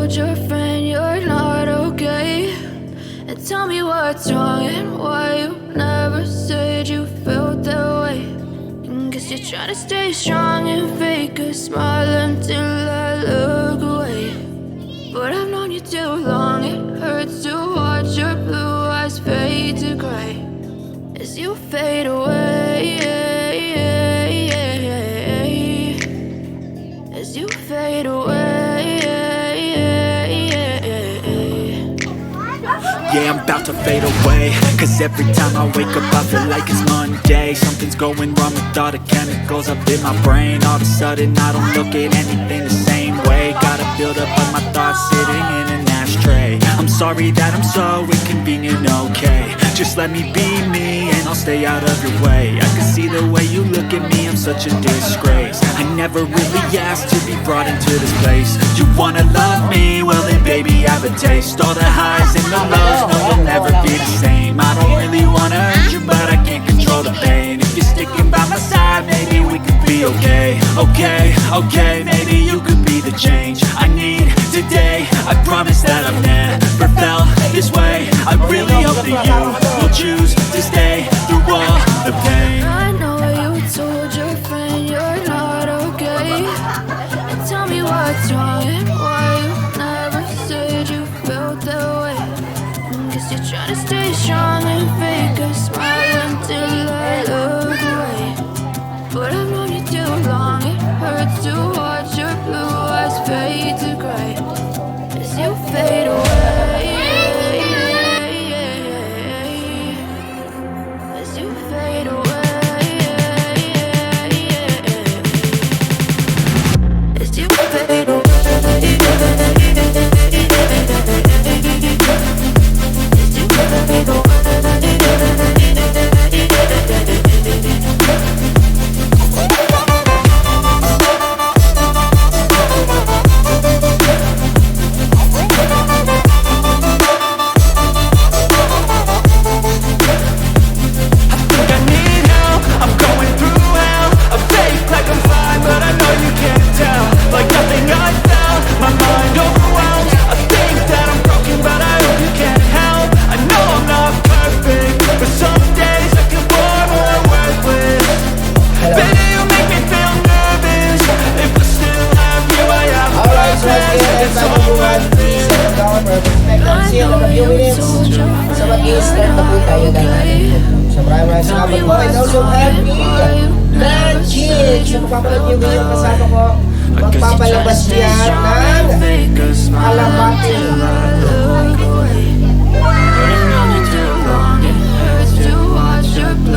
told your friend you're not okay? And tell me what's wrong and why you never said you felt that way. And guess you're trying to stay strong and fake a smile until I look away. But I've known you too long, it hurts to watch your blue eyes fade to gray as you fade away, as you fade away. Yeah, I'm about to fade away, cause every time I wake up I feel like it's Monday. Something's going wrong with all the chemicals up in my brain. All of a sudden I don't look at anything the same way. Gotta build up all my thoughts sitting in an ashtray. I'm sorry that I'm so inconvenient, okay? Just let me be me and I'll stay out of your way. I can see the way you look at me, I'm such a disgrace. I never really asked to be brought into this place. You wanna love me? Well then baby I have a taste. All the highs and the lows, no you'll never be the same. I don't really wanna hurt you but I can't control the pain. If you're sticking by my side maybe we could be okay. Okay, maybe you could be the change I need today. I promise that I've never felt this way. I really hope that you will choose to stay through all the pain. I know you told your friend you're not okay. And tell me what's wrong and why you never said you felt that way. And guess you're trying to stay strong and fake a smile until I look away. But I've known you too long, it hurts to watch your blue eyes fade to gray as you fade away, as you fade away, as you fade away, as you fade away. So mag-i-start na po tayo dahil so maraming salamat po and also happy magic. So magpapalad nyo ngayon kasama ko magpapalabas yan ng alamatin.